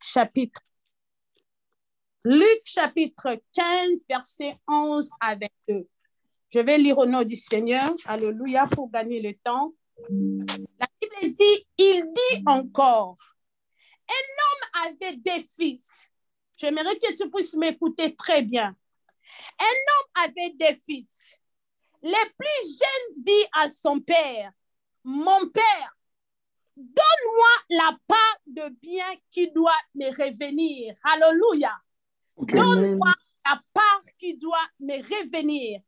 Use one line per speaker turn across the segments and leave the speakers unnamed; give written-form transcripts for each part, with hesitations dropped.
chapitre, Luc chapitre 15, verset 11 à 22. Je vais lire au nom du Seigneur. Alléluia, pour gagner le temps. La Bible dit, il dit encore, un homme avait des fils. J'aimerais que tu puisses m'écouter très bien. Un homme avait des fils. Le plus jeune dit à son père, mon père, donne-moi la part de bien qui doit me revenir. Alléluia. Okay. Donne-moi la part qui doit me revenir.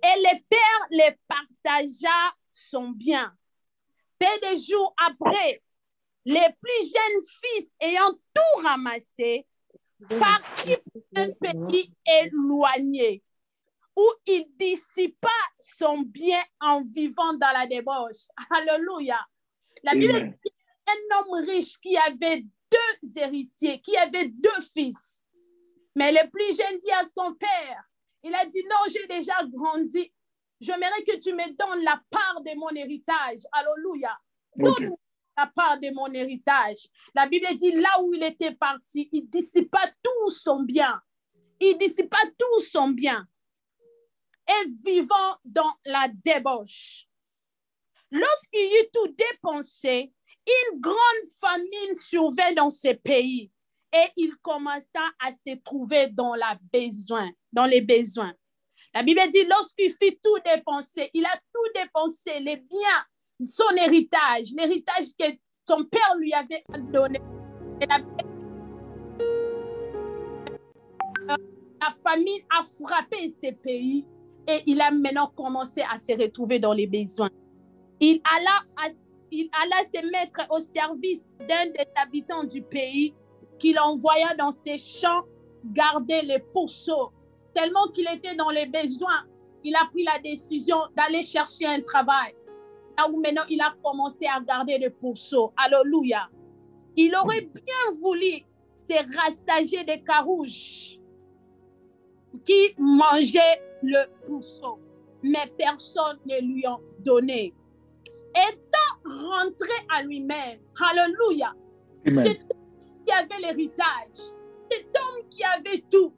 Et le père les partagea son bien. Peu de jours après, les plus jeunes fils ayant tout ramassé, partit pour un pays éloigné, où il dissipa son bien en vivant dans la débauche. Alléluia. La Bible dit un homme riche qui avait deux héritiers, qui avait deux fils. Mais le plus jeune dit à son père, il a dit, non, j'ai déjà grandi. J'aimerais que tu me donnes la part de mon héritage. Alléluia. Donne-moi la part de mon héritage. La Bible dit, là où il était parti, il dissipa tout son bien. Il dissipa tout son bien. Et vivant dans la débauche. Lorsqu'il eut tout dépensé, une grande famine survint dans ce pays et il commença à se trouver dans les besoins. La Bible dit, lorsqu'il fit tout dépenser, il a tout dépensé, les biens, son héritage, l'héritage que son père lui avait donné. Et la famine a frappé ce pays et il a maintenant commencé à se retrouver dans les besoins. Il alla se mettre au service d'un des habitants du pays qu'il envoya dans ses champs garder les pourceaux. Tellement qu'il était dans les besoins, il a pris la décision d'aller chercher un travail. Là où maintenant il a commencé à garder les pourceaux. Alléluia. Il aurait bien voulu se rassager des carouges qui mangeaient le pourceau, mais personne ne lui a donné. Étant rentré à lui-même, alléluia, cet homme qui avait l'héritage, cet homme qui avait tout,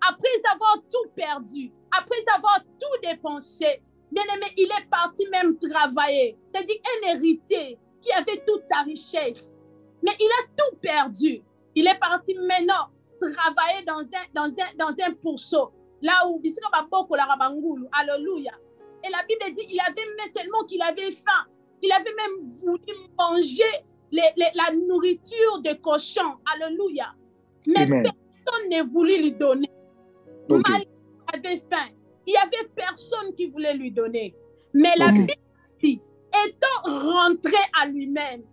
après avoir tout perdu, après avoir tout dépensé, bien aimé, il est parti même travailler. C'est-à-dire un héritier qui avait toute sa richesse, mais il a tout perdu. Il est parti maintenant travailler dans un pourceau, là où alléluia. Et la Bible dit, il avait même tellement qu'il avait faim. Il avait même voulu manger la nourriture de cochon. Alléluia. Mais personne ne voulait lui donner. Malgré qu'il avait faim, il n'y avait personne qui voulait lui donner. Mais la Bible dit, étant rentré à lui-même,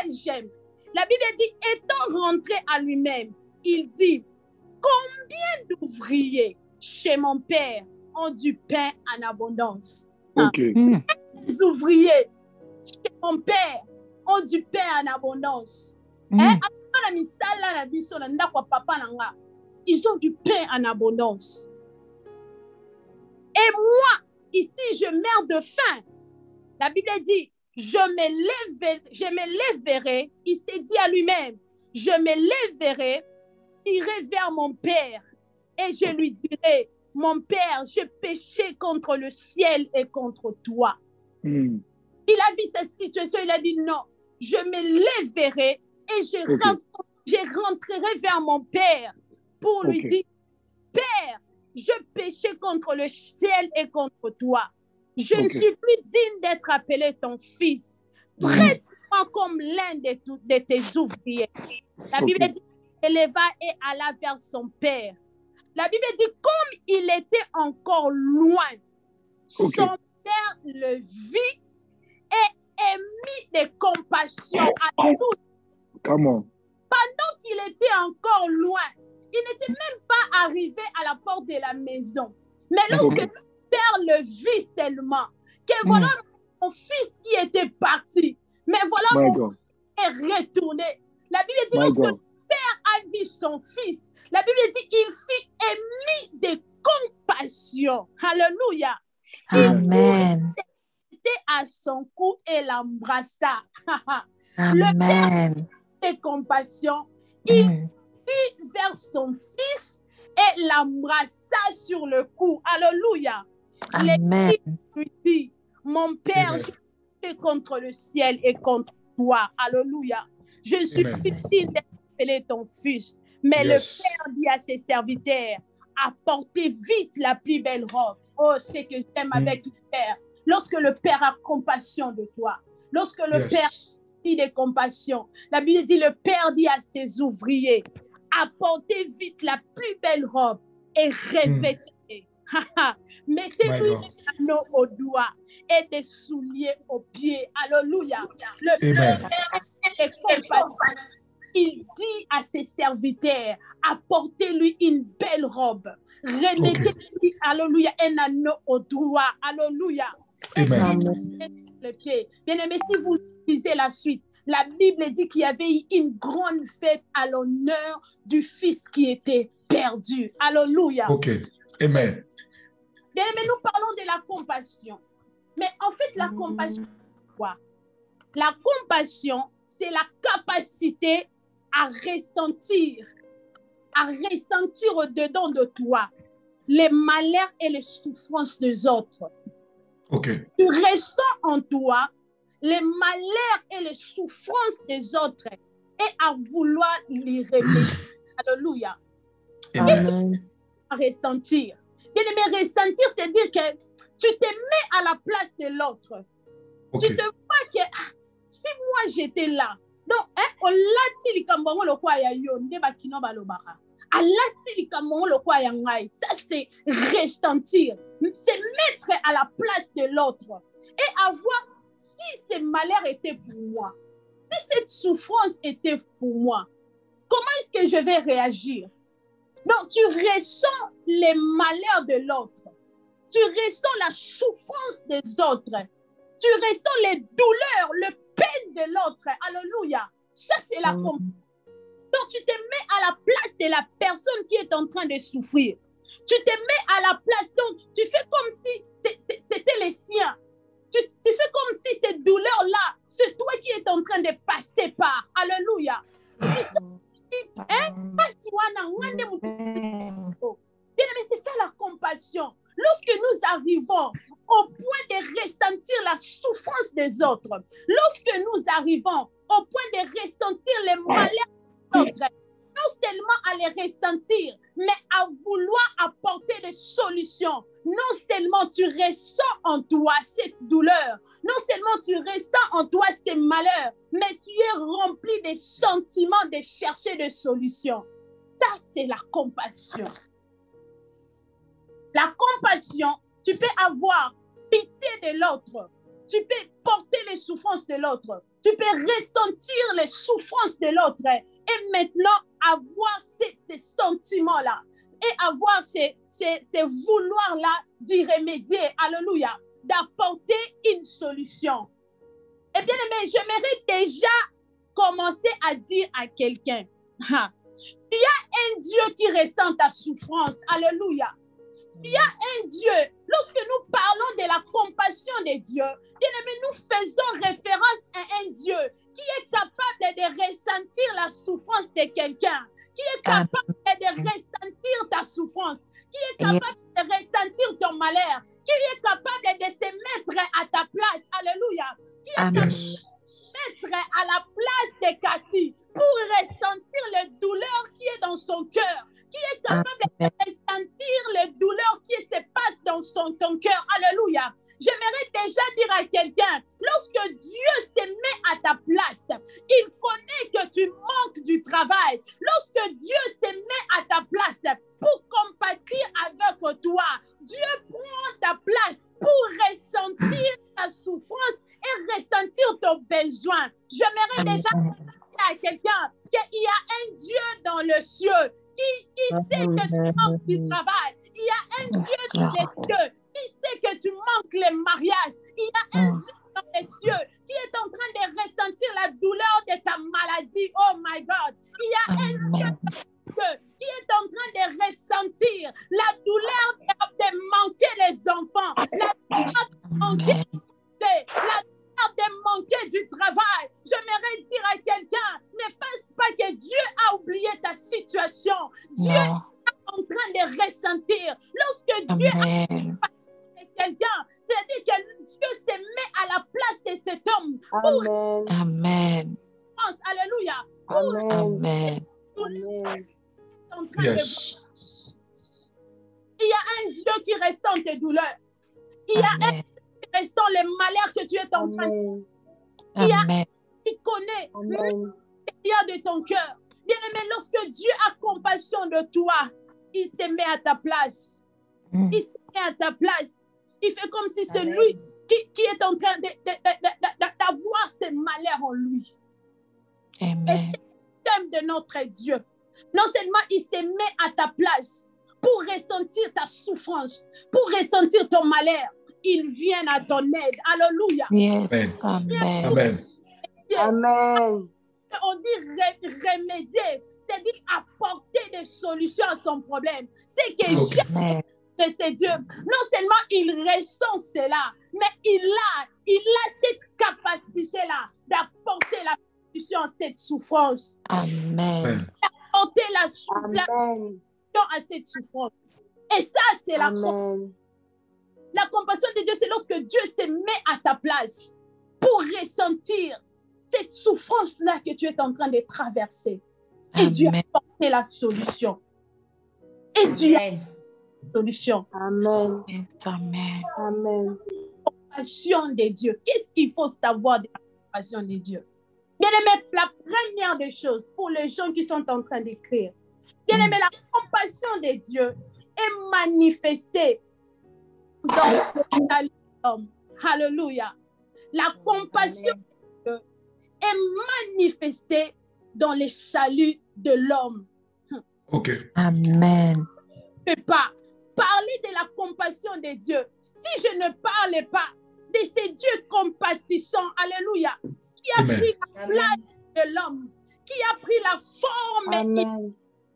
j'aime. La Bible dit, étant rentré à lui-même, il dit, combien d'ouvriers chez mon père ont du pain en abondance? Les ouvriers chez mon père ont du pain en abondance. Ils ont du pain en abondance. Et moi, ici, je meurs de faim. La Bible dit, je me lèverai. Il s'est dit à lui-même, je me lèverai, irai vers mon père et je lui dirai, mon père, j'ai péché contre le ciel et contre toi. Il a vu cette situation, il a dit non, je me lèverai et je rentrerai vers mon père pour lui dire, Père, je péché contre le ciel et contre toi. Je ne suis plus digne d'être appelé ton fils. Traite-moi comme l'un de tes ouvriers. La Bible dit, il éleva et alla vers son père. La Bible dit, comme il était encore loin, son père le vit et émit de compassion à tous. Pendant qu'il était encore loin, il n'était même pas arrivé à la porte de la maison. Mais lorsque le père le vit seulement, que voilà mon fils qui était parti, mais voilà mon fils est retourné. La Bible dit, lorsque le père a vu son fils, la Bible dit, il fit émis de compassion. Alléluia.
Amen.
Il était à son cou et l'embrassa.
Amen.
Le père de compassion, il fut vers son fils et l'embrassa sur le cou. Alléluia.
Amen.
Il dit, mon Père, je suis contre le ciel et contre toi. Alléluia. Je suis utile d'appeler ton fils. Mais le Père dit à ses serviteurs, apportez vite la plus belle robe. Oh, c'est que j'aime avec le Père. Lorsque le Père a compassion de toi, lorsque le Père dit de compassion, la Bible dit, le Père dit à ses ouvriers, apportez vite la plus belle robe et revêtez. Mettez-lui des anneaux au doigt et des souliers aux pieds. Alléluia. Le Père est compassion. Il dit à ses serviteurs, apportez-lui une belle robe. Remettez-lui, alléluia, un anneau au doigt. Alléluia.
Amen.
Bien-aimé, si vous lisez la suite, la Bible dit qu'il y avait eu une grande fête à l'honneur du fils qui était perdu. Alléluia.
Ok. Amen.
Bien-aimé, nous parlons de la compassion. Mais en fait, la compassion, c'est quoi? La compassion, c'est la capacité à ressentir au-dedans de toi les malheurs et les souffrances des autres.
Okay.
Tu ressens en toi les malheurs et les souffrances des autres et à vouloir les remédier. Alléluia.
Amen.
À ressentir. Bien aimé, ressentir, c'est dire que tu te mets à la place de l'autre.
Okay.
Tu te vois que si moi j'étais là, donc, on l'a dit comme on le croit yo, ndeba kino balobara. Ça, c'est ressentir. C'est mettre à la place de l'autre. Et avoir, si ce malheur était pour moi, si cette souffrance était pour moi, comment est-ce que je vais réagir? Donc, tu ressens les malheurs de l'autre. Tu ressens la souffrance des autres. Tu ressens les douleurs, le peine de l'autre. Alléluia. Ça, c'est la compassion. Donc, tu te mets à la place de la personne qui est en train de souffrir. Tu te mets à la place. Donc, tu fais comme si c'était les siens. Tu fais comme si cette douleur-là, c'est toi qui es en train de passer par. Alléluia. Bien aimé, c'est ça la compassion. Lorsque nous arrivons au point de ressentir la souffrance des autres, lorsque nous arrivons au point de ressentir les malheurs des autres, non seulement à les ressentir, mais à vouloir apporter des solutions. Non seulement tu ressens en toi cette douleur, non seulement tu ressens en toi ces malheurs, mais tu es rempli des sentiments de chercher des solutions. Ça, c'est la compassion. La compassion, tu peux avoir pitié de l'autre. Tu peux porter les souffrances de l'autre. Tu peux ressentir les souffrances de l'autre. Et maintenant, avoir ces sentiments-là. Et avoir ces vouloirs-là d'y remédier. Alléluia. D'apporter une solution. Eh bien aimé, j'aimerais déjà commencer à dire à quelqu'un, il y a un Dieu qui ressent ta souffrance. Alléluia. Il y a un Dieu. Lorsque nous parlons de la compassion de Dieu, bien aimé, nous faisons référence à un Dieu qui est capable de ressentir la souffrance de quelqu'un, qui est capable de ressentir ta souffrance, qui est capable de ressentir ton malheur, qui est capable de se mettre à ta place. Alléluia. Qui est capable de se mettre à la place de Cathy pour ressentir la douleur qui est dans son cœur, qui est capable de ressentir les douleurs qui se passent dans ton cœur. Alléluia. J'aimerais déjà dire à quelqu'un, lorsque Dieu se met à ta place, il connaît que tu manques du travail. Lorsque Dieu se met à ta place pour compatir avec toi, Dieu prend ta place pour ressentir ta souffrance et ressentir ton besoin. J'aimerais déjà dire à quelqu'un qu'il y a un Dieu dans le ciel qui sait que tu manques du travail. Il y a un Dieu dans les cieux qui sait que tu manques les mariages. Il y a un Dieu dans les cieux qui est en train de ressentir la douleur de ta maladie. Oh my God. Il y a un Dieu dans les cieux qui est en train de ressentir la douleur de manquer les enfants, la douleur de manquer du travail. J'aimerais dire à quelqu'un, ne pas a oublié ta situation. Dieu
Non.
est en train de ressentir. Lorsque Dieu
Amen.
a quelqu'un, c'est-à-dire que Dieu se met à la place de cet homme.
Amen.
Amen.
Alléluia.
Amen.
Amen.
Amen.
En train de...
Yes.
Il y a un Dieu qui ressent tes douleurs. Il y a un
Amen.
Dieu qui ressent les malheurs que tu es en train de...
Amen.
Amen.
Il connaît
Amen.
l'intérieur de ton cœur. Bien-aimé, lorsque Dieu a compassion de toi, il se met à ta place.
Mm.
Il se met à ta place. Il fait comme si c'est
Amen.
lui qui est en train d'avoir ses malheurs en lui. Et
Amen.
c'est le thème de notre Dieu. Non seulement il se met à ta place pour ressentir ta souffrance, pour ressentir ton malheur, il vient à ton aide. Alléluia.
Yes. Amen.
Amen.
Amen.
On dit remédier, c'est-à-dire apporter des solutions à son problème. C'est que
Ok.
Amen.
c'est Dieu. Non seulement il ressent cela, mais il a cette capacité-là d'apporter la solution à cette souffrance.
Amen.
Apporter la solution
Amen.
à cette souffrance. Et ça, c'est la
Amen.
compassion de Dieu, c'est lorsque Dieu se met à ta place pour ressentir cette souffrance-là que tu es en train de traverser. Et Dieu a
Amen.
apporté la solution. Et Dieu a
Amen.
la solution.
Amen.
Yes. Amen.
Amen.
La compassion de Dieu. Qu'est-ce qu'il faut savoir de la compassion de Dieu? Bien aimé, la première des choses pour les gens qui sont en train d'écrire, bien aimé, la compassion de Dieu est manifestée dans le salut de l'homme. Alléluia. La compassion de Dieu est manifestée dans le salut de l'homme.
Ok.
Amen.
Je ne peux pas parler de la compassion de Dieu si je ne parle pas de ce Dieu compatissant, alléluia, qui a
Amen.
pris la place de l'homme, qui a pris la forme
Amen.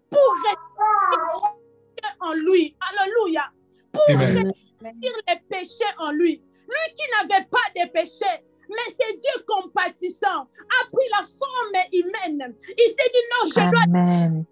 pour rester en lui, alléluia, pour
Amen.
retirer les péchés en lui. Lui qui n'avait pas de péché, mais c'est Dieu compatissant, a pris la forme humaine. Il s'est dit non, je dois
Amen.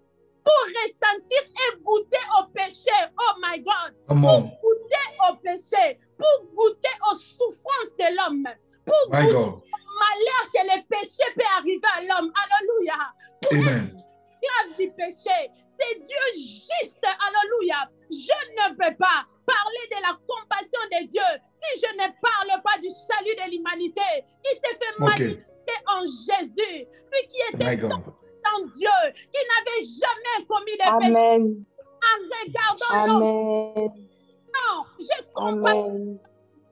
pour ressentir et goûter au péché. Oh my God.
Come
Pour
on.
goûter au péché, pour goûter aux souffrances de l'homme, pour
My
goûter
God.
au malheur que le péché peut arriver à l'homme. Alléluia. Pour
Amen.
grâce du péché, c'est Dieu juste. Alléluia. Je ne peux pas parler de la compassion de Dieu si je ne parle pas du salut de l'humanité qui s'est fait
Ok.
manifester en Jésus. Lui qui était
My God.
sans Dieu, qui n'avait jamais commis de péché.
Amen.
En regardant l'homme,
Amen.
non, je comprends.
Amen.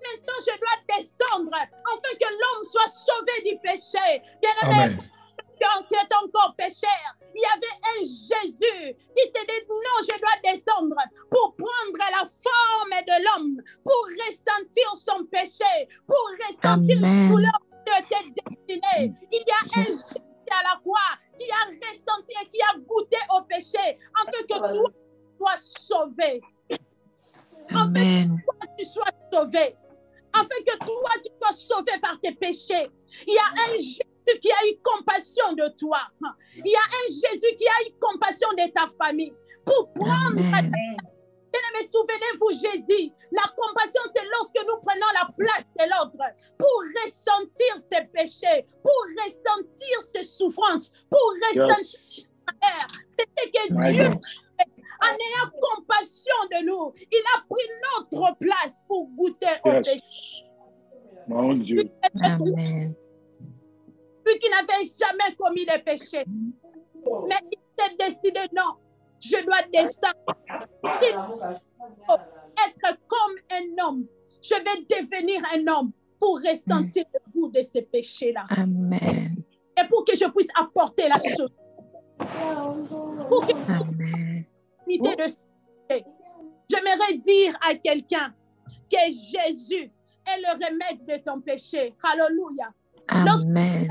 Maintenant, je dois descendre afin que l'homme soit sauvé du péché. Bien-aimé,
Amen.
quand tu es encore pécheur, il y avait un Jésus qui s'est dit non, je dois descendre pour prendre la forme de l'homme, pour ressentir son péché, pour ressentir la
Amen.
douleur de tes destinées. Il y a un
Yes.
Jésus à la croix qui a ressenti et qui a goûté au péché afin que toi sois sauvé.
Amen.
Tu sois sauvé. Afin que toi, tu sois sauvé par tes péchés. Il y a un Jésus qui a eu compassion de toi. Il y a un Jésus qui a eu compassion de ta famille. Pour prendre
Amen.
Bien-aimés, souvenez-vous, j'ai dit, la compassion, c'est lorsque nous prenons la place de l'autre pour ressentir ses péchés, pour ressentir ses souffrances, pour ressentir ses malheurs. C'était que
My
Dieu,
God.
en ayant compassion de nous, il a pris notre place pour goûter au péché.
Yes. Mon Dieu.
Amen.
Lui qui n'avait jamais commis de péché. Mais il s'est décidé, non, je dois descendre. Être comme un homme. Je vais devenir un homme pour ressentir le goût de ces péchés-là.
Amen.
Et pour que je puisse apporter la solution. Pour que
Amen.
l'idée de ce péché. J'aimerais dire à quelqu'un que Jésus est le remède de ton péché. Alléluia.
Amen.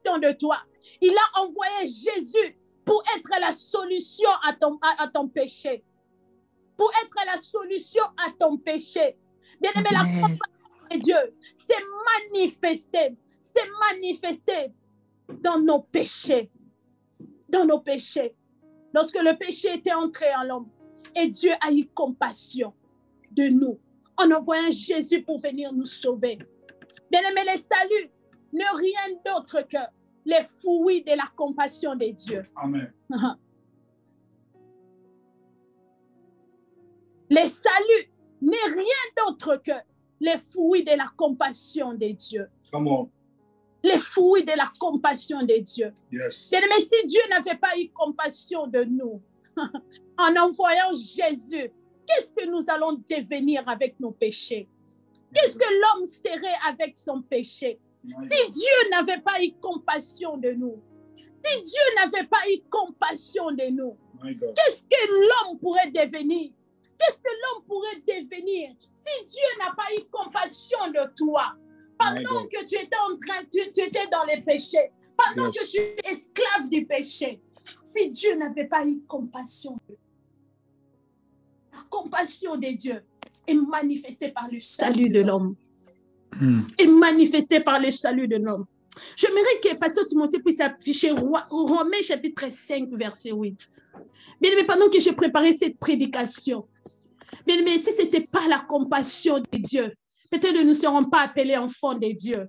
De toi. Il a envoyé Jésus pour être la solution à ton péché. Pour être la solution à ton péché. Bien-aimé, la compassion de Dieu s'est manifestée dans nos péchés. dans nos péchés. Lorsque le péché était entré en l'homme, et Dieu a eu compassion de nous en envoyant Jésus pour venir nous sauver. Bien-aimés, les saluts n'est rien d'autre que les fruits de la compassion de Dieu.
Amen.
Les saluts n'est rien d'autre que les fruits de la compassion de Dieu.
Come on.
Les fruits de la compassion de Dieu.
Yes.
Bien-aimés, si Dieu n'avait pas eu compassion de nous, en envoyant Jésus, qu'est-ce que nous allons devenir avec nos péchés? Qu'est-ce que l'homme serait avec son péché? Si Dieu n'avait pas eu compassion de nous, si Dieu n'avait pas eu compassion de nous, qu'est-ce que l'homme pourrait devenir? Qu'est-ce que l'homme pourrait devenir si Dieu n'a pas eu compassion de toi? Pendant que tu étais en train, tu étais dans les péchés, pendant que tu es esclave du péché, si Dieu n'avait pas eu compassion de toi, la compassion de Dieu est manifestée par le salut de l'homme. Est manifestée par le salut de l'homme. J'aimerais que Pasteur Timothée puisse afficher Romains chapitre 5, verset 8. Bien aimé, pendant que je préparais cette prédication, bien aimé, si ce n'était pas la compassion de Dieu, peut-être nous ne serons pas appelés enfants de Dieu.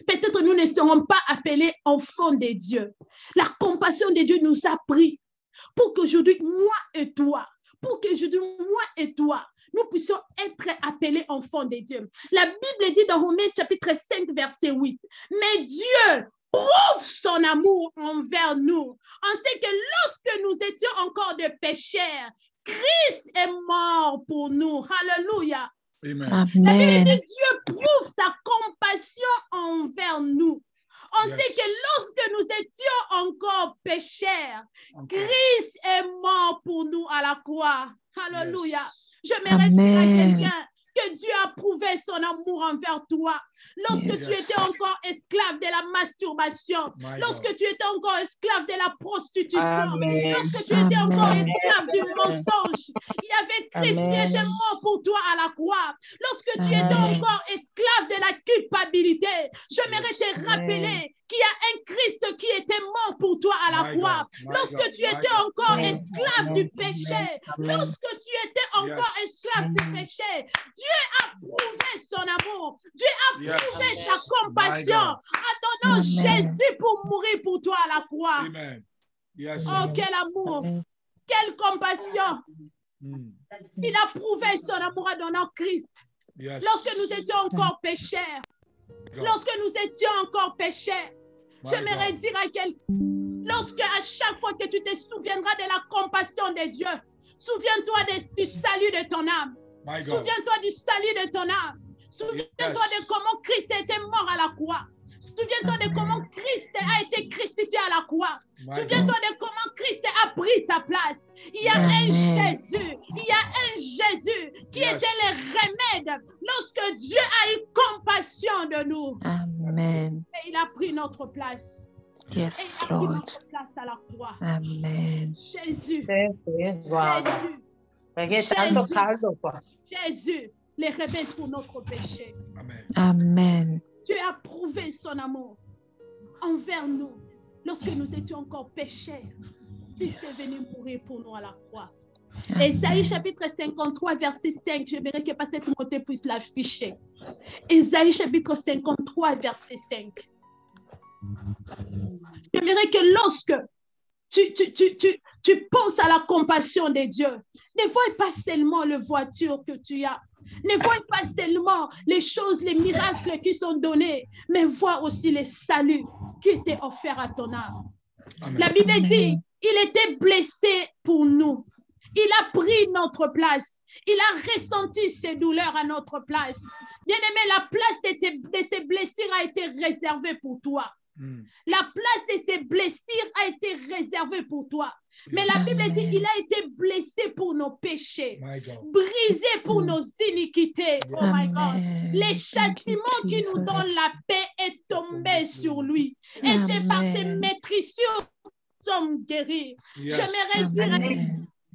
Peut-être nous ne serons pas appelés enfants de Dieu. La compassion de Dieu nous a pris pour qu'aujourd'hui, moi et toi, nous puissions être appelés enfants de Dieu. La Bible dit dans Romains chapitre 5, verset 8, mais Dieu prouve son amour envers nous, en ce que lorsque nous étions encore de pécheurs, Christ est mort pour nous. Alléluia.
Amen.
La Bible dit Dieu prouve sa compassion envers nous. On sait que lorsque nous étions encore pécheurs, Christ est mort pour nous à la croix. Alléluia. J'aimerais dire à quelqu'un que Dieu a prouvé son amour envers toi. Lorsque tu étais encore esclave de la masturbation, lorsque tu étais encore esclave de la prostitution, lorsque tu étais encore esclave du mensonge, il y avait Christ qui était mort pour toi à la croix. Lorsque tu étais encore esclave de la culpabilité, j'aimerais te rappeler qu'il y a un Christ qui était mort pour toi à la croix. Lorsque tu étais encore esclave du péché, lorsque tu étais encore esclave du péché, Dieu a prouvé son amour. Dieu a prouvé sa compassion en donnant Jésus pour mourir pour toi à la croix.
Amen. Yes.
Oh, quel amour, quelle compassion. Il a prouvé son amour en donnant Christ. Lorsque nous étions encore pécheurs, lorsque nous étions encore pécheurs, j'aimerais dire à quelqu'un, lorsque à chaque fois que tu te souviendras de la compassion de Dieu, souviens-toi du salut de ton âme. Souviens-toi du salut de ton âme. Souviens-toi de comment Christ était mort à la croix. Souviens-toi de comment Christ a été crucifié à la croix. Souviens-toi de comment Christ a pris ta place. Il y a un Jésus qui était le remède lorsque Dieu a eu compassion de nous.
Amen.
Et il a pris notre place.
Yes,
Et il a pris
Lord.
notre place à la croix.
Amen.
Jésus. Jésus, les remèdes pour notre péché.
Amen.
Dieu a prouvé son amour envers nous lorsque nous étions encore pécheurs. Il est venu mourir pour nous à la croix. Ésaïe chapitre 53, verset 5, j'aimerais que Pasteur Timothée puisse l'afficher. Ésaïe chapitre 53, verset 5. J'aimerais que lorsque tu penses à la compassion de Dieu, ne vois pas seulement les voitures que tu as, ne vois pas seulement les choses, les miracles qui sont donnés, mais vois aussi les saluts qui étaient offerts à ton âme. Amen. La Bible dit, il était blessé pour nous. Il a pris notre place. Il a ressenti ses douleurs à notre place. Bien-aimé, la place de ses blessures a été réservée pour toi. La place de ses blessures a été réservée pour toi. Mais la Bible dit, il a été blessé pour nos péchés, brisé pour nos iniquités. Oh my God. Les châtiments qui nous donnent la paix est tombé sur lui. Et c'est par ses maîtrisures que nous sommes guéris. J'aimerais dire,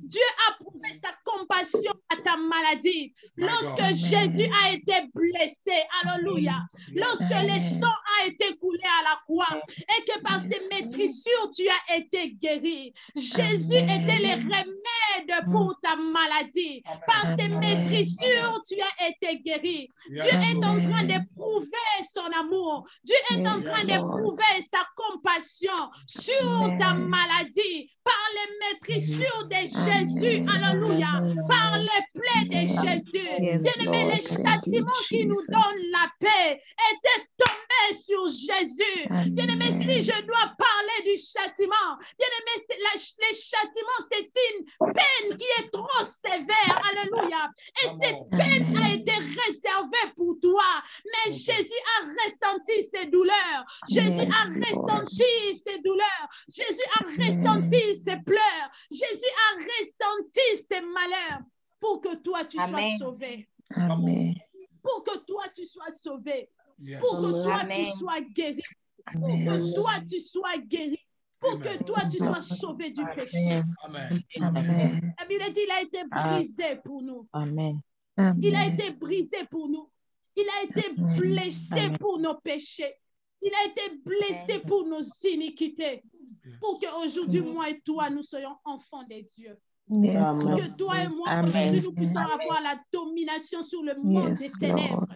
Dieu a prouvé sa compassion à ta maladie. Lorsque
God.
Jésus a été blessé, alléluia, lorsque le sang a été coulé à la croix et que par ses maîtrissures tu as été guéri. Jésus était le remède pour ta maladie. Par ses maîtrissures tu as été guéri. Dieu est en train de prouver son amour. Dieu est en train de prouver sa compassion sur ta maladie par les maîtrissures de Jésus. Alléluia. Par les plaies de Jésus. Bien-aimé, les châtiments qui nous donnent la paix étaient tombés sur Jésus. Bien-aimé, si je dois parler du châtiment, bien-aimé, les châtiments, c'est une peine qui est trop sévère. Alléluia. Et cette peine a été réservée pour toi. Mais Jésus a ressenti ses douleurs. Jésus a ressenti ses douleurs. Jésus a ressenti ses pleurs. Jésus a ressenti ses malheurs pour que toi, tu sois sauvé.
Amen.
Pour que toi, tu sois sauvé.
Yes.
Pour que toi,
Amen.
tu sois guéri. Pour que toi, tu sois guéri. Pour que toi, tu sois sauvé du péché.
Amen.
Amen.
La Bible dit, il a été brisé pour nous.
Amen.
Il a été brisé pour nous. Il a été blessé pour nos péchés. Il a été blessé pour nos iniquités. Pour qu'aujourd'hui, moi et toi, nous soyons enfants de Dieu.
Yes,
Pour
Lord.
que toi et moi,
Amen.
aujourd'hui, nous puissions avoir la domination sur le monde des
Yes,
ténèbres.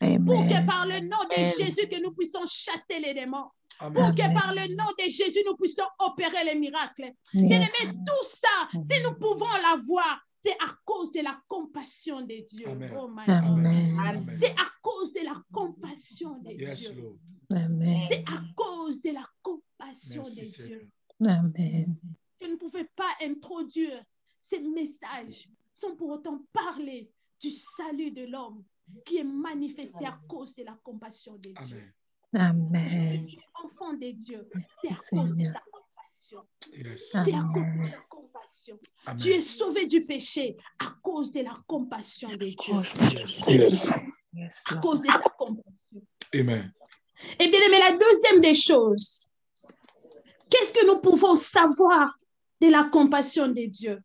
Lord.
Pour que
Amen.
par le nom de
Amen.
Jésus, que nous puissions chasser les démons. Pour
Amen.
que
Amen.
par le nom de Jésus, nous puissions opérer les miracles. Bien-aimés,
Yes.
tout ça, si nous pouvons l'avoir, c'est à cause de la compassion de Dieu.
Amen.
Oh my God.
Amen.
Amen.
C'est à cause de la compassion de
Yes,
Dieu.
Lord.
Amen.
C'est à cause de la compassion
Merci,
de
Seigneur.
Dieu.
Amen.
Je ne pouvais pas introduire ces messages sans pour autant parler du salut de l'homme qui est manifesté à cause de la compassion de Dieu.
Amen.
Amen.
Tu es enfant de Dieu, c'est à
Merci,
cause de
Seigneur.
sa compassion.
Yes.
C'est à cause de
Amen.
la compassion.
Amen.
Tu es sauvé du péché à cause de la compassion de Dieu.
Yes.
Yes,
À
Lord.
cause de sa compassion.
Amen.
Et bien aimé, la deuxième des choses, qu'est-ce que nous pouvons savoir de la compassion de Dieu?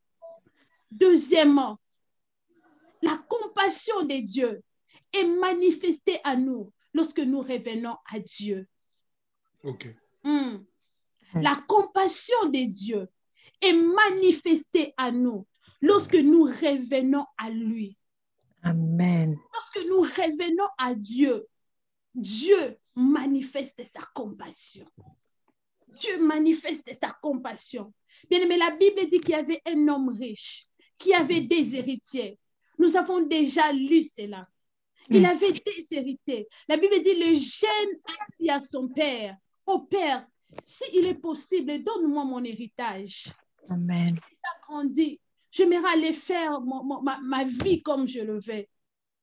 Deuxièmement, la compassion de Dieu est manifestée à nous lorsque nous revenons à Dieu.
OK.
La compassion de Dieu est manifestée à nous lorsque nous revenons à lui.
Amen.
Lorsque nous revenons à Dieu, Dieu manifeste sa compassion. Dieu manifeste sa compassion. Bien aimé, la Bible dit qu'il y avait un homme riche qui avait des héritiers. Nous avons déjà lu cela. Il avait des héritiers. La Bible dit, le jeune a dit à son père, « Oh père, s'il est possible, donne-moi mon héritage. »
Amen.
Il a grandi. J'aimerais aller faire ma vie comme je le veux.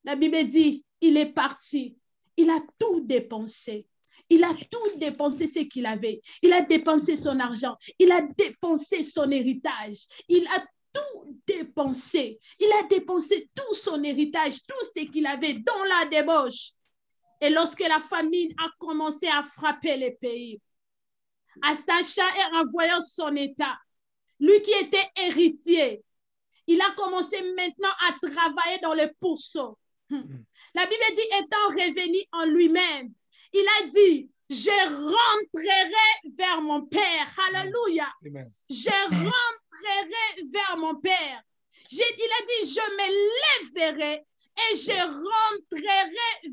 La Bible dit, il est parti. Il a tout dépensé. Il a tout dépensé ce qu'il avait. Il a dépensé son argent. Il a dépensé son héritage. Il a tout dépensé. Il a dépensé tout son héritage, tout ce qu'il avait dans la débauche. Et lorsque la famine a commencé à frapper le pays, à sachant et en voyant son état, lui qui était héritier, il a commencé maintenant à travailler dans le pourceau. La Bible dit, étant revenu en lui-même, il a dit, je rentrerai vers mon Père. Alléluia.
Amen.
Je rentrerai vers mon Père. Il a dit, je me lèverai et je rentrerai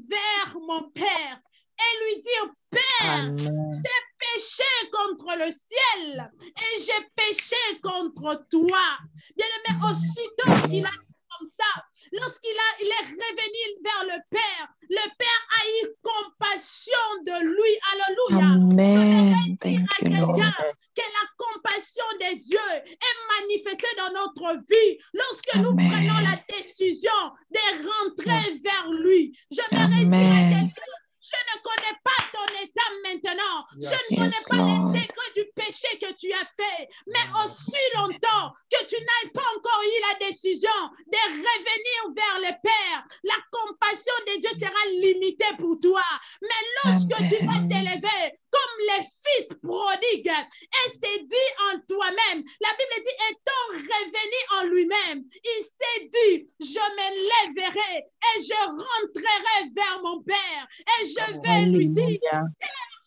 vers mon Père. Et lui dire, Père, j'ai péché contre le ciel et j'ai péché contre toi. Bien-aimé, aussitôt qu'il a dit comme ça, lorsqu'il est revenu vers le Père a eu compassion de lui. Alléluia.
Amen.
Dire à
Thank you, Lord.
quelqu'un que la compassion de Dieu est manifestée dans notre vie lorsque nous
Amen.
prenons la décision de rentrer vers lui. J'aimerais dire à
Amen.
quelqu'un, je ne connais pas ton état maintenant. Je ne connais
Yes,
pas
Lord.
les degrés du péché que tu as fait. Mais aussi longtemps que tu n'as pas encore eu la décision de revenir vers le Père, la compassion de Dieu sera limitée pour toi. Mais lorsque tu vas
Amen.
t'élever comme les fils prodigues et c'est dit en toi-même, la Bible dit, étant revenir en lui-même. Il s'est dit, je me lèverai et je rentrerai vers mon Père et je vais lui dire,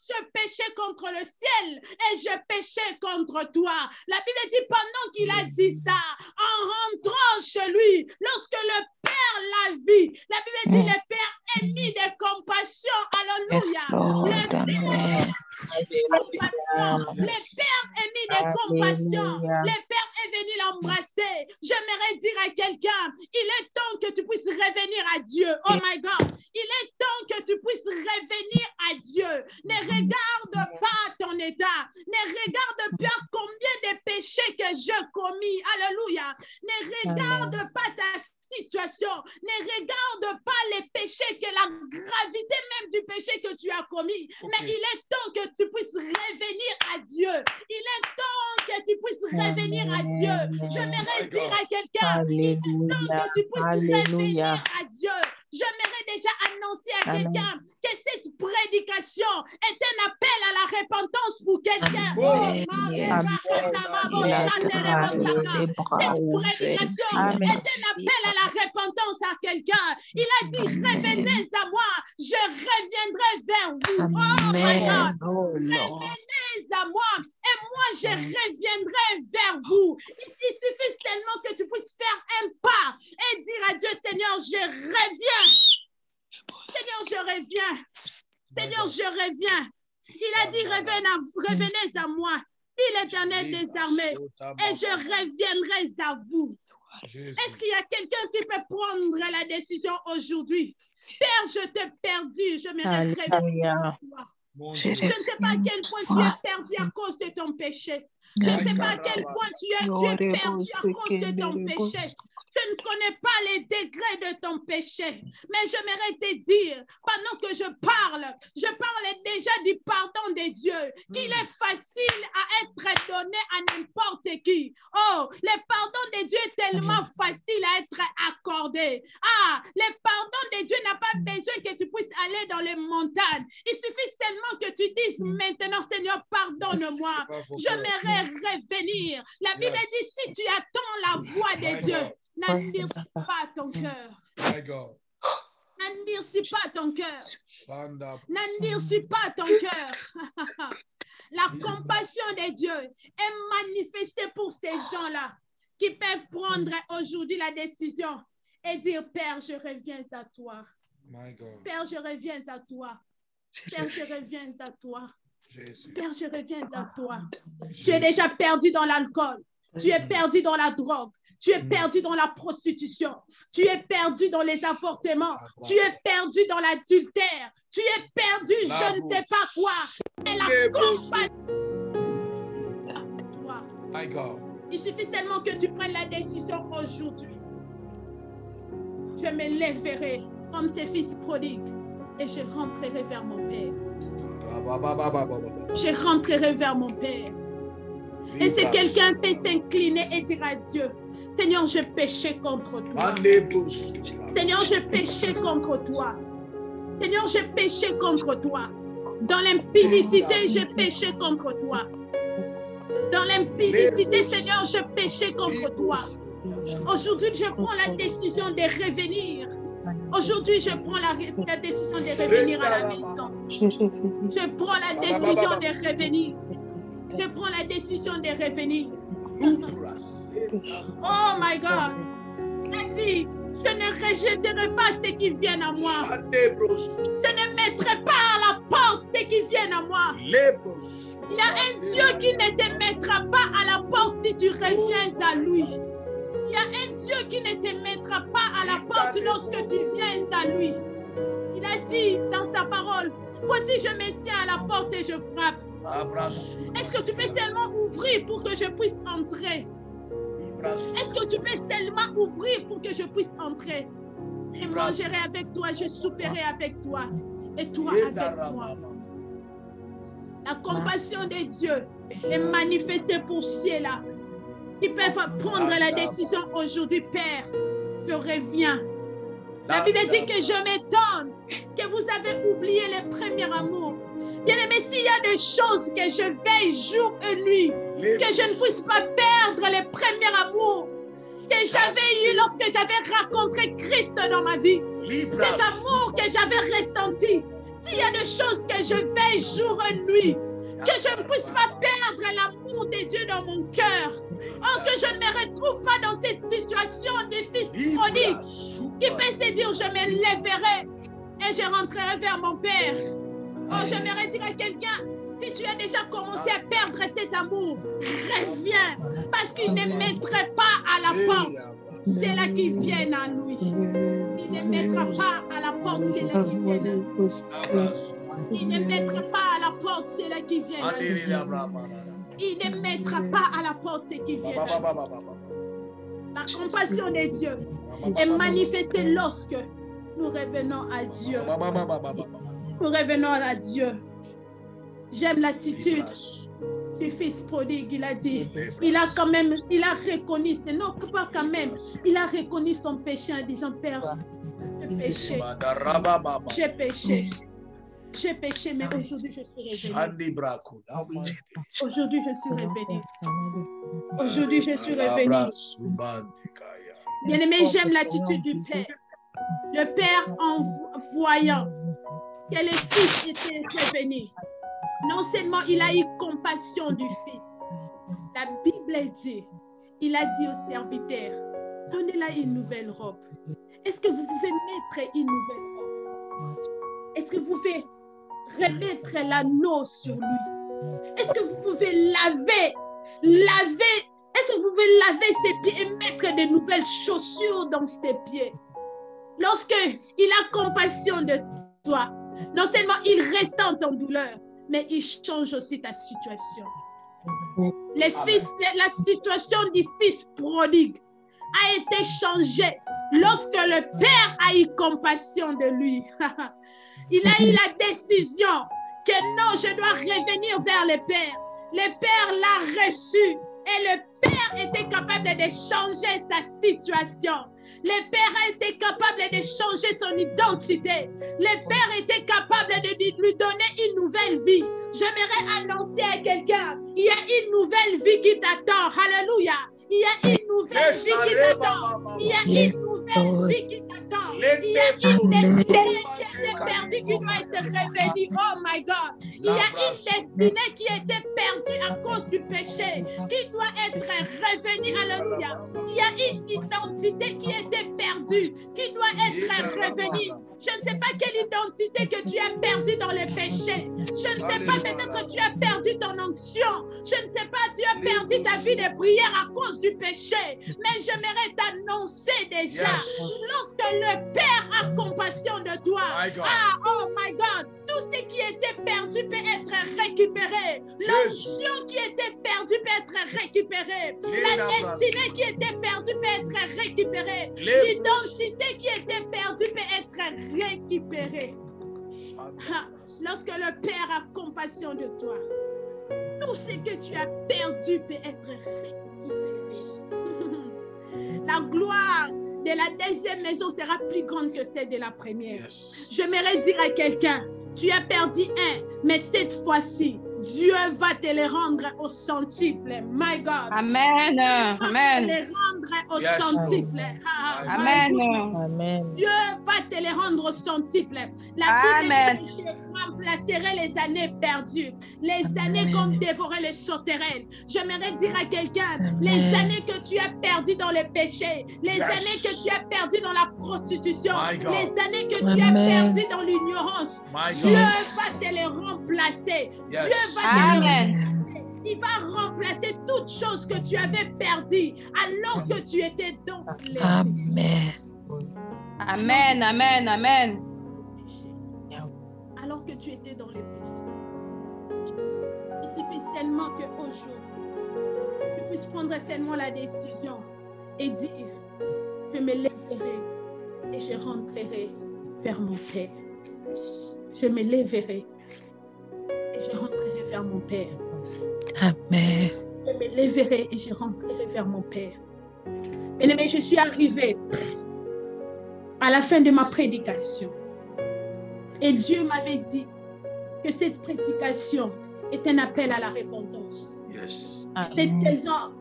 je péchais contre le ciel et je péchais contre toi. La Bible dit pendant qu'il a dit ça, en rentrant chez lui, lorsque le Père l'a vu, la Bible dit le Père émis de compassion. Alléluia. Le Père émis de compassion. Le Père est venu l'embrasser. J'aimerais dire à quelqu'un, il est temps que tu puisses revenir à Dieu. Oh my God. Il est temps que tu puisses revenir à Dieu. Ne regarde pas ton état. Ne regarde pas combien de péchés que j'ai commis. Alléluia. Ne regarde pas ta situation. Ne regarde pas les péchés, que la gravité même du péché que tu as commis. Mais il est temps que tu puisses revenir à Dieu. Il est temps que tu puisses revenir à Dieu. J'aimerais dire à quelqu'un, il est temps que tu puisses revenir à Dieu. J'aimerais déjà annoncer à quelqu'un que cette prédication est un appel à la repentance pour quelqu'un. Cette prédication est un appel à la repentance à quelqu'un. Il a dit, revenez à moi, je reviendrai vers vous. Oh my God. Revenez à moi et moi je reviendrai vers vous. Il suffit seulement que tu puisses faire un pas et dire à Dieu, Seigneur, je reviens. Seigneur, je reviens. Seigneur, je reviens. Il a dit, revenez à moi. Il l'Éternel des armées et je reviendrai à vous. Est-ce qu'il y a quelqu'un qui peut prendre la décision aujourd'hui? Père, je t'ai perdu, je me reviens. Je ne sais pas à quel point tu es perdu à cause de ton péché. Je ne sais pas à quel point tu es perdu à cause de ton péché. Je ne connais pas les degrés de ton péché. Mais j'aimerais te dire, pendant que je parle déjà du pardon de Dieu, qu'il est facile à être donné à n'importe qui. Oh, le pardon de Dieu est tellement facile à être accordé. Ah, le pardon de Dieu n'a pas besoin que tu puisses aller dans les montagnes. Il suffit seulement que tu dises maintenant, Seigneur, pardonne-moi. J'aimerais revenir. La Bible dit, si tu attends la voix de Dieu, n'endurcis pas ton cœur. N'endurcis pas ton cœur. N'endurcis pas ton cœur. La compassion de Dieu est manifestée pour ces gens-là qui peuvent prendre aujourd'hui la décision et dire, Père, je reviens à toi. Père, je reviens à toi. Père, je reviens à toi. Père, je reviens à toi. Tu es déjà perdu dans l'alcool. Tu es perdu dans la drogue. Tu es perdu dans la prostitution. Tu es perdu dans les avortements. Tu es perdu dans l'adultère. Tu es perdu, je ne sais pas quoi. Et la compassion. Il suffit seulement que tu prennes la décision aujourd'hui. Je me lèverai comme ces fils prodigues et je rentrerai vers mon Père. Je rentrerai vers mon Père. Et si quelqu'un peut s'incliner et dire à Dieu, Seigneur, je péchais contre toi. Seigneur, je péchais contre toi. Seigneur, je péchais contre toi. Dans l'impudicité, je péchais contre toi. Dans l'impudicité, Seigneur, je péchais contre toi. Aujourd'hui, je prends la décision de revenir. Aujourd'hui, je prends la décision de revenir à la maison. Je prends la décision de revenir. Je prends la décision de revenir. Oh my God. Il a dit, je ne rejetterai pas ceux qui viennent à moi. Je ne mettrai pas à la porte ceux qui viennent à moi. Il y a un Dieu qui ne te mettra pas à la porte si tu reviens à lui. Il y a un Dieu qui ne te mettra pas à la porte lorsque tu viens à lui. Il a dit dans sa parole, voici je me tiens à la porte et je frappe. Est-ce que tu peux seulement ouvrir pour que je puisse entrer? Est-ce que tu peux seulement ouvrir pour que je puisse entrer? Je mangerai avec toi, je souperai avec toi et toi avec moi. La compassion de Dieu est manifestée pour ceux-là. Ils peuvent prendre la décision aujourd'hui, Père, je reviens. La Bible dit que je m'étonne que vous avez oublié le premier amour. Bien aimé, s'il y a des choses que je veille jour et nuit, que je ne puisse pas perdre perdre le premier amour que j'avais eu lorsque j'avais rencontré Christ dans ma vie. Cet amour que j'avais ressenti. S'il y a des choses que je veille jour et nuit, que je ne puisse pas perdre l'amour de Dieu dans mon cœur. Oh, que je ne me retrouve pas dans cette situation de fils prodigue qui peut se dire, je me lèverai et je rentrerai vers mon Père. Oh, j'aimerais dire à quelqu'un, si tu as déjà commencé à perdre cet amour, reviens, parce qu'il ne mettrait pas à la porte. C'est là qu'ils viennent à lui. Il ne mettra pas à la porte, c'est là qu'ils viennent à lui. Il ne mettra pas à la porte, c'est là qu'ils viennent à lui. Il ne mettra pas à la porte, c'est qu'ils viennent à lui. La compassion de Dieu est manifestée lorsque nous revenons à Dieu. Nous revenons à Dieu. J'aime l'attitude du fils prodigue. Il a dit, il a reconnu, c'est non pas quand même, il a reconnu son péché en disant, Père, j'ai péché, mais aujourd'hui je suis revenu. Aujourd'hui je suis revenu. Aujourd'hui je suis revenu. Bien-aimé, j'aime l'attitude du Père. Le Père, en voyant que le Fils était revenu, non seulement il a eu compassion du Fils, la Bible dit, il a dit au serviteur, donnez-la une nouvelle robe. Est-ce que vous pouvez mettre une nouvelle robe? Est-ce que vous pouvez remettre l'anneau sur lui? Est-ce que vous pouvez laver? Est-ce que vous pouvez laver ses pieds et mettre de nouvelles chaussures dans ses pieds? Lorsque il a compassion de toi, non seulement il ressent ton douleur, mais il change aussi ta situation. La situation du fils prodigue a été changée lorsque le Père a eu compassion de lui. Il a eu la décision que non, je dois revenir vers le Père. Le Père l'a reçu et le Père était capable de changer sa situation. Le Père a été capable de changer son identité. Le Père était capable de lui donner une nouvelle vie. J'aimerais annoncer à quelqu'un, il y a une nouvelle vie qui t'attend. Alléluia. Il y a une nouvelle vie qui t'attend. Il y a une nouvelle vie qui t'attend. Il y a une destinée qui était perdue qui doit être revenue. Oh my God. Il y a une destinée qui était perdue à cause du péché qui doit être revenue. Alléluia. Il y a une identité qui était perdue, qui doit être revenue. Je ne sais pas quelle identité que tu as perdue dans le péché. Je ne sais pas, peut-être que tu as perdu ton onction. Je ne sais pas, tu as perdu ta vie de prière à cause du péché. Mais j'aimerais t'annoncer déjà, lorsque le Père a compassion de toi, oh my God, tout ce qui était perdu peut être récupéré. L'onction qui était perdue peut être récupérée. La destinée qui était perdue peut être récupérée. L'identité qui était perdue peut être récupérée. Lorsque le Père a compassion de toi, tout ce que tu as perdu peut être récupéré. La gloire de la deuxième maison sera plus grande que celle de la première. J'aimerais dire à quelqu'un, tu as perdu un, mais cette fois-ci, Dieu va te les rendre au centuple. My God.
Amen. Amen.
Te les rendre au centuple.
Amen.
Amen.
Dieu va te les rendre au centuple. La Bible dit que je remplacerai les années perdues. Les années comme dévorer les sauterelles. J'aimerais dire à quelqu'un, les années que tu as perdues dans le péché, les années que tu as perdues dans la prostitution, les années que tu as perdues dans l'ignorance, Dieu va te les remplacer. Dieu
Amen.
Il va remplacer toutes choses que tu avais perdues alors que tu étais dans les
Amen.
Amen. Amen. Amen.
Alors que tu étais dans les péchés. Il suffit seulement qu'aujourd'hui, tu puisses prendre seulement la décision et dire, je me lèverai et je rentrerai vers mon Père. Je me lèverai et je rentrerai vers mon Père.
Amen.
Je me lèverai et je rentrerai vers mon Père. Bien-aimé, je suis arrivée à la fin de ma prédication. Et Dieu m'avait dit que cette prédication est un appel à la repentance. Cette saison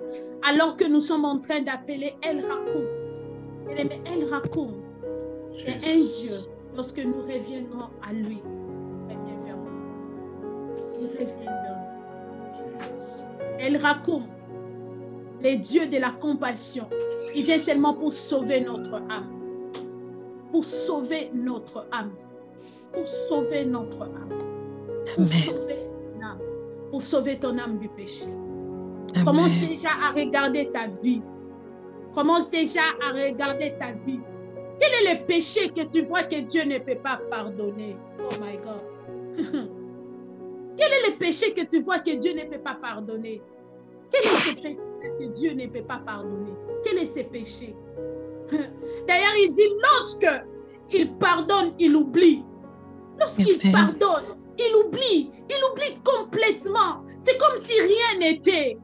Alors que nous sommes en train d'appeler El Rakoum. El Rakoum, c'est un Dieu. Lorsque nous reviendrons à lui, il revient vers nous. Il revient vers nous. El Rakoum, le Dieu de la compassion, il vient seulement pour sauver notre âme. Pour sauver notre âme. Pour sauver notre âme. Pour sauver ton âme. Pour sauver ton âme du péché. Amen. Commence déjà à regarder ta vie. Commence déjà à regarder ta vie. Quel est le péché que tu vois que Dieu ne peut pas pardonner? Oh my God. Quel est le péché que tu vois que Dieu ne peut pas pardonner? Quel est ce péché que Dieu ne peut pas pardonner? Quel est ce péché? D'ailleurs, il dit, lorsque il pardonne, il oublie. Lorsqu'il pardonne, il oublie complètement. C'est comme si rien n'était.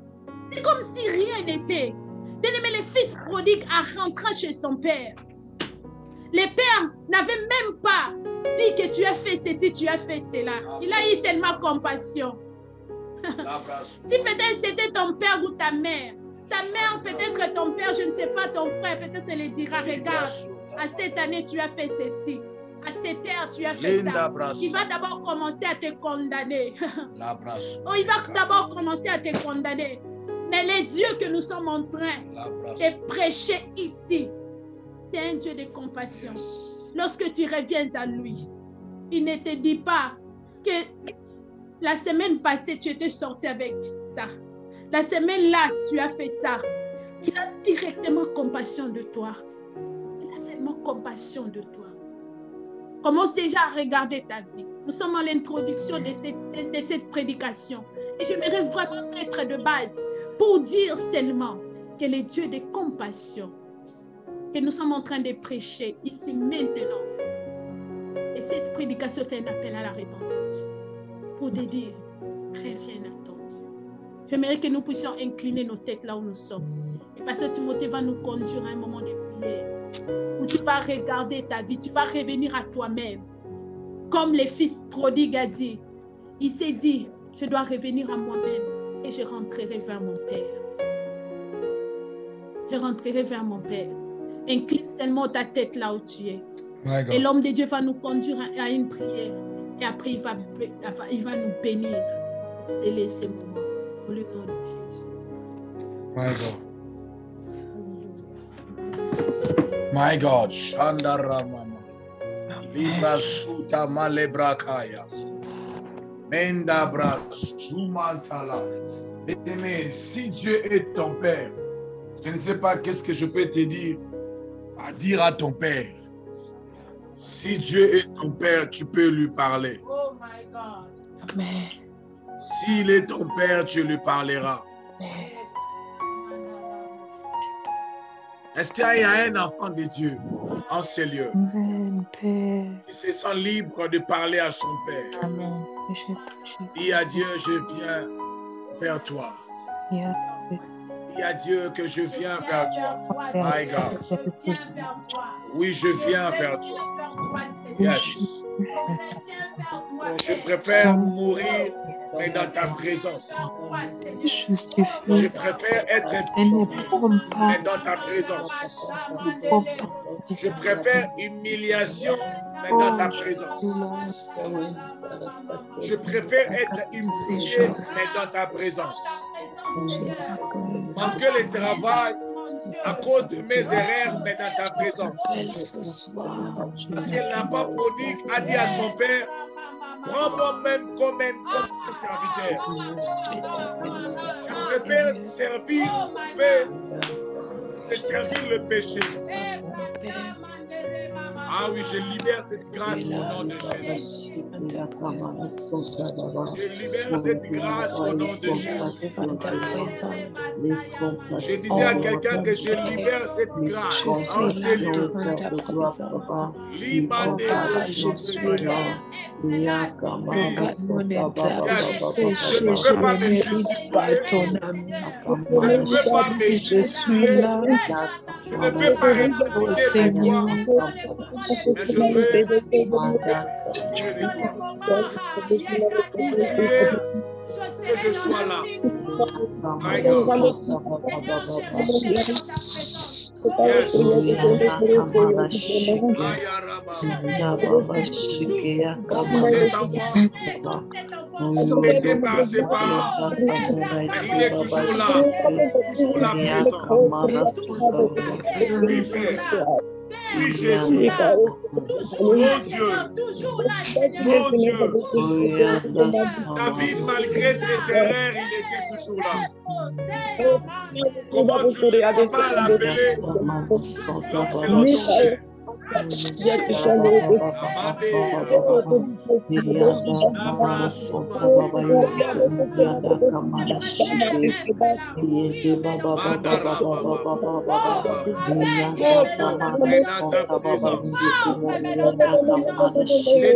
C'est comme si rien n'était. Bien-aimé, le fils prodigue a rentré chez son père. Le père n'avait même pas dit que tu as fait ceci, tu as fait cela. Il a eu seulement compassion. Si peut-être c'était ton père ou ta mère, peut-être ton père, je ne sais pas, ton frère, peut-être il lui dira, regarde, à cette année tu as fait ceci. À cette heure, tu as fait ça. Il va d'abord commencer à te condamner. Oh, il va d'abord commencer à te condamner. Mais le Dieu que nous sommes en train de prêcher ici, c'est un Dieu de compassion. Lorsque tu reviens à lui, il ne te dit pas que la semaine passée, tu étais sorti avec ça. La semaine là, tu as fait ça. Il a directement compassion de toi. Il a seulement compassion de toi. Commence déjà à regarder ta vie. Nous sommes à l'introduction de cette prédication. Et j'aimerais vraiment mettre de base pour dire seulement que le Dieu de compassion que nous sommes en train de prêcher ici maintenant. Et cette prédication, c'est un appel à la repentance. Pour te dire, reviens à ton Dieu. J'aimerais que nous puissions incliner nos têtes là où nous sommes. Et Pasteur Timothée va nous conduire à un moment de prière. Où tu vas regarder ta vie, tu vas revenir à toi-même. Comme le fils prodigue a dit, il s'est dit, je dois revenir à moi-même et je rentrerai vers mon Père. Je rentrerai vers mon Père. Incline seulement ta tête là où tu es. Et l'homme de Dieu va nous conduire à une prière. Et après, il va nous bénir. Et laisser ce moment. Au nom de Jésus.
My God. My God. Shandaramama. Libra suta malebrakaya. Mendabra sumantala. Mais si Dieu est ton Père, je ne sais pas qu'est-ce que je peux te dire à dire à ton Père. Si Dieu est ton Père, tu peux lui parler.
Oh my God.
Amen.
S'il est ton Père, tu lui parleras.
Amen.
Est-ce qu'il y a un enfant de Dieu en ces lieux?
Amen, Père.
Il se sent libre de parler à son Père.
Amen.
Dis à Dieu, je viens vers toi.
Yeah.
Dis à Dieu que je viens vers toi. My God.
Je viens vers toi.
Oui, je viens vers toi. Yes. Je préfère mourir, mais dans ta présence. Je préfère être impur, mais dans ta présence. Je préfère humiliation, mais dans ta présence. Je préfère être humilié, mais dans ta présence. Manquer le travail à cause de mes erreurs, mais dans ta présence. Parce que l'enfant prodigue a dit à son père, prends-moi même comme un serviteur. Je préfère servir que servir le péché. Ah oui, je libère cette grâce au nom de Jésus. Je libère cette grâce au nom de Jésus. Je disais à quelqu'un que je libère cette grâce en ces lieux. Je suis là. Je ne peux pas être Seigneur. Mais je veux que je sois là. My God. Yes. Cet enfant était par ses parents, mais il est toujours là, toujours là présent. Oui, frère. Oui, Jésus. Mon Dieu. Mon Dieu. David, malgré ses erreurs, il était toujours là. Comment tu ne peux pas l'appeler l'homme selon ton cœur? Cet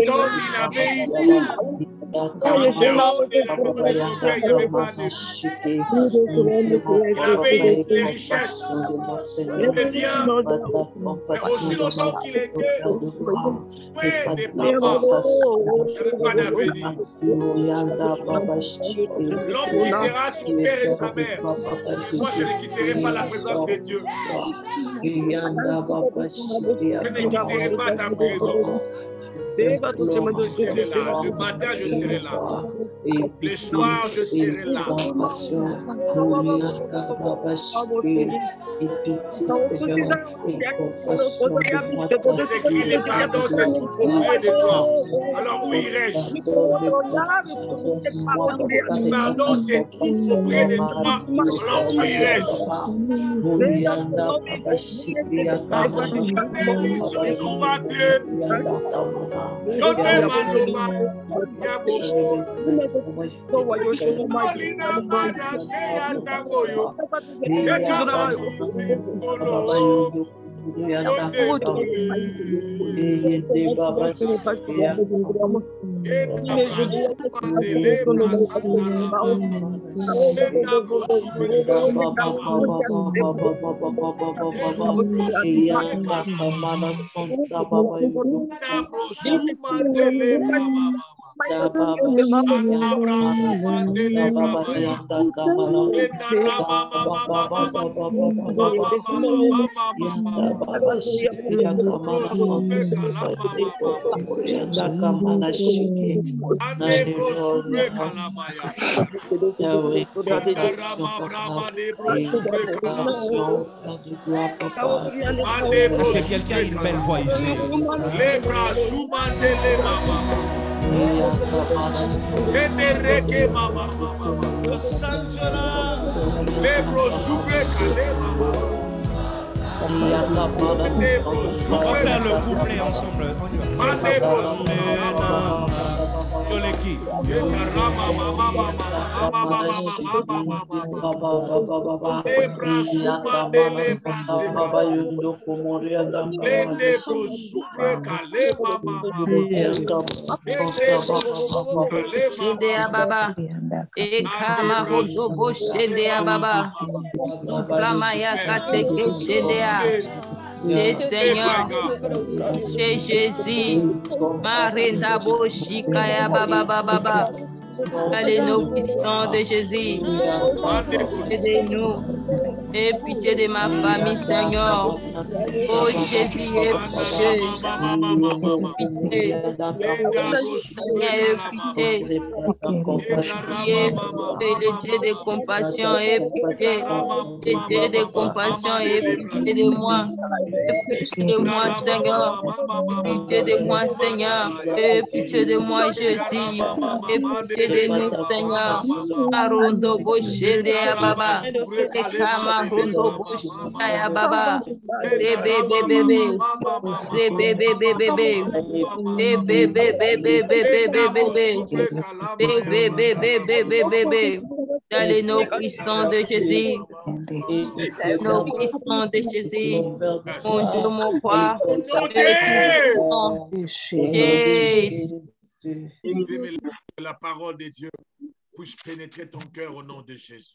homme, il avait eu tout. Quand Théode est rencontré son père, il n'y avait pas de... Il avait les richesses, les biens, mais aussi longtemps qu'il était loin des papas, il n'y avait pas d'avenir. L'homme quittera son père et sa mère. Moi, je ne quitterai pas la présence de Dieu. Je ne quitterai pas ta présence. Je serai là. Le matin, je serai là. Le soir, je serai là. Le pardon, c'est tout auprès de toi. Alors où irai-je? Le pardon, c'est tout auprès de toi. Alors où irai-je?
Est-ce que quelqu'un a une belle voix ici?
Les bras soumandés les mamans. Les bras souples calés maman.
On va faire le couplet ensemble.
C'est Seigneur, c'est Jésus, Marinda Boshikaya Baba Baba. Allez, nous puissants de Jésus, aidez-nous et pitié de ma famille, Seigneur. Oh Jésus, et pitié, le Dieu de compassion et pitié, le Dieu de compassion et pitié de moi. Pitié de moi, Seigneur. Pitié de moi, Seigneur. Et pitié de moi, Jésus. Et pitié de nous, Seigneur. Arundo Boshende Baba. Ekama Rundo Boshaya Baba. Bébé. Dans les noms puissants de Jésus. Nos puissants de Jésus. Mon Dieu, mon roi.
La parole de Dieu puisse pénétrer ton cœur au nom de Jésus.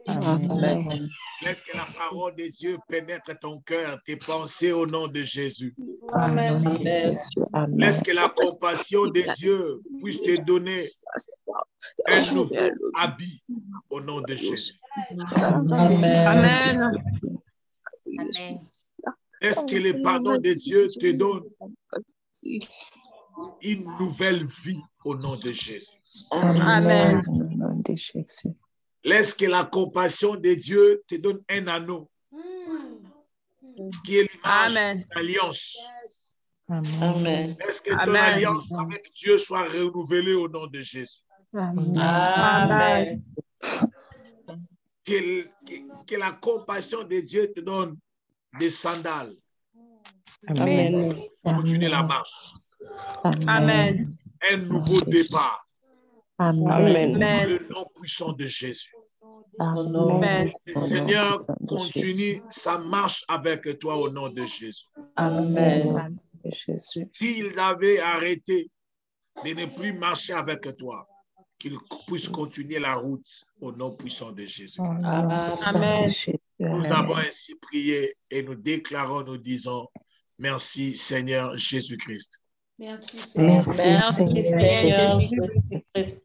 Amen.
Laisse que la parole de Dieu pénètre ton cœur, tes pensées au nom de Jésus.
Amen.
Laisse que la compassion de Dieu puisse te donner un nouveau habit au nom de Jésus.
Amen.
Est-ce que le pardon de Dieu te donne une nouvelle vie au nom de Jésus?
Amen.
Au nom de Jésus.
Est-ce que la compassion de Dieu te donne un anneau qui est l'image
Amen.
d'une alliance?
Amen.
Est-ce que ton
Amen.
alliance avec Dieu soit renouvelée au nom de Jésus?
Amen.
Que la compassion de Dieu te donne des sandales.
Amen.
Continuer la marche.
Amen.
Un nouveau départ.
Amen.
Dans le nom puissant de Jésus.
Amen.
Le Seigneur continue sa marche avec toi au nom de Jésus.
Amen.
S'il avait arrêté de ne plus marcher avec toi, qu'il puisse continuer la route au nom puissant de Jésus.
Amen.
Nous avons ainsi prié et nous déclarons, nous disons, merci Seigneur Jésus-Christ.
Merci Seigneur Jésus-Christ.